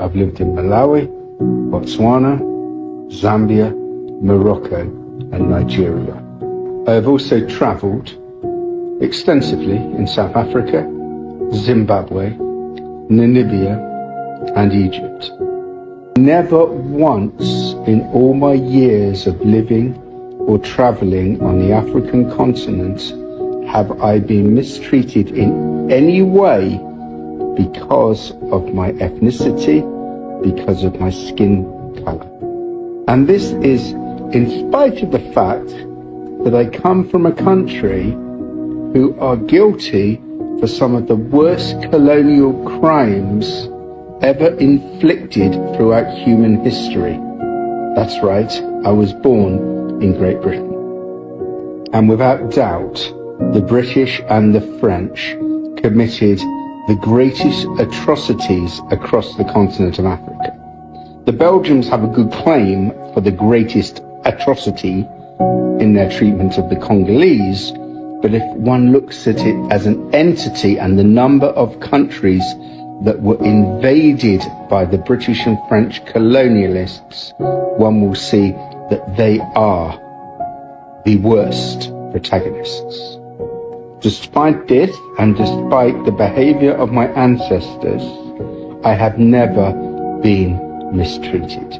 I've lived in Malawi, Botswana, Zambia, Morocco, and Nigeria. I have also travelled extensively in South Africa, Zimbabwe, Namibia, and Egypt. Never once in all my years of living or travelling on the African continent have I been mistreated in any way because of my ethnicity, because of my skin colour. And this is in spite of the fact that I come from a country who are guilty for some of the worst colonial crimes ever inflicted throughout human history. That's right, I was born in Great Britain. And without doubt, the British and the French committed the greatest atrocities across the continent of Africa. The Belgians have a good claim for the greatest atrocity in their treatment of the Congolese, but if one looks at it as an entity and the number of countries that were invaded by the British and French colonialists, one will see that they are the worst protagonists. Despite this, and despite the behavior of my ancestors, I have never been mistreated.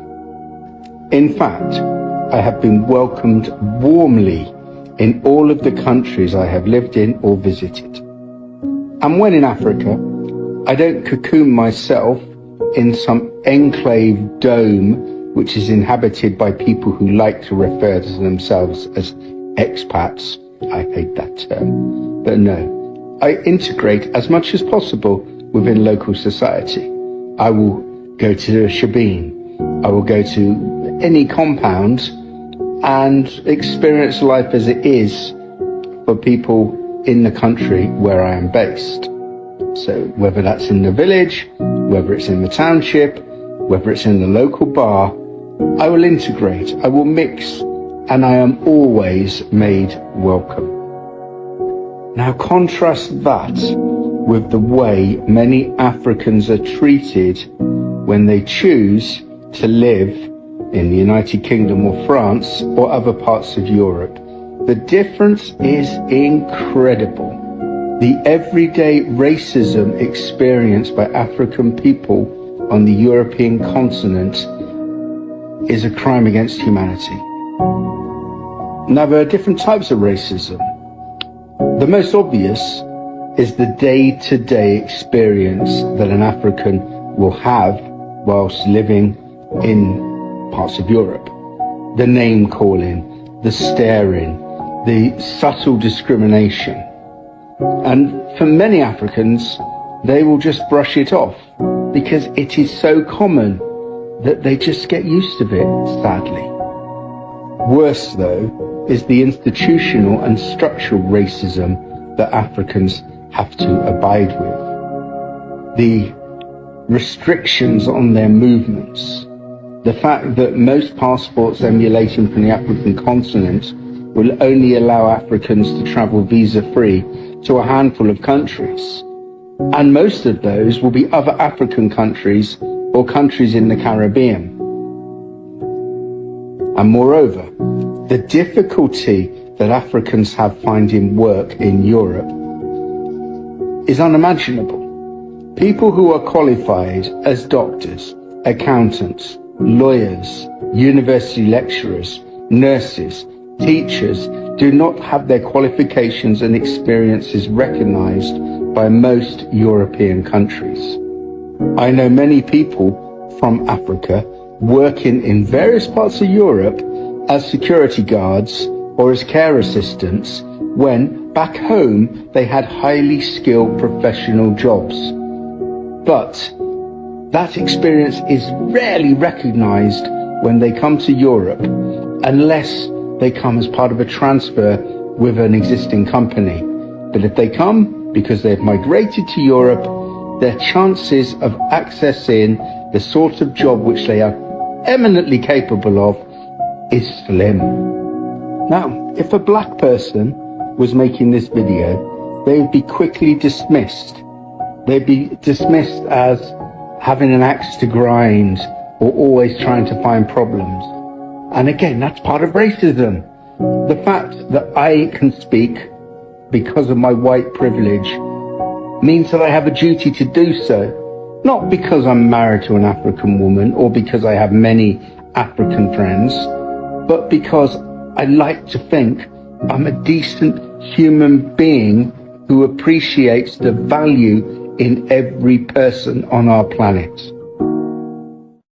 In fact, I have been welcomed warmly in all of the countries I have lived in or visited. And when in Africa, I don't cocoon myself in some enclave dome which is inhabited by people who like to refer to themselves as expats. I hate that term. But no, I integrate as much as possible within local society. I will go to a shebeen. I will go to any compound and experience life as it is for people in the country where I am based. So whether that's in the village, whether it's in the township, whether it's in the local bar, I will integrate, I will mix, and I am always made welcome. Now contrast that with the way many Africans are treated when they choose to live in the United Kingdom or France or other parts of Europe. The difference is incredible. The everyday racism experienced by African people on the European continent is a crime against humanity. Now, there are different types of racism. The most obvious is the day-to-day experience that an African will have whilst living in parts of Europe. The name calling, the staring, the subtle discrimination. And for many Africans, they will just brush it off because it is so common that they just get used to it, sadly. Worse, though, is the institutional and structural racism that Africans have to abide with. The restrictions on their movements. The fact that most passports emulating from the African continent will only allow Africans to travel visa-free to a handful of countries. And most of those will be other African countries or countries in the Caribbean. And moreover, the difficulty that Africans have finding work in Europe is unimaginable. People who are qualified as doctors, accountants, lawyers, university lecturers, nurses, teachers do not have their qualifications and experiences recognized by most European countries. I know many people from Africa working in various parts of Europe as security guards or as care assistants when back home they had highly skilled professional jobs. But that experience is rarely recognized when they come to Europe unless they come as part of a transfer with an existing company. But if they come because they've migrated to Europe, their chances of accessing the sort of job which they are eminently capable of is slim. Now, if a black person was making this video, they would be quickly dismissed. They'd be dismissed as having an axe to grind or always trying to find problems. And again, that's part of racism. The fact that I can speak because of my white privilege means that I have a duty to do so, not because I'm married to an African woman or because I have many African friends, but because I like to think I'm a decent human being who appreciates the value in every person on our planet.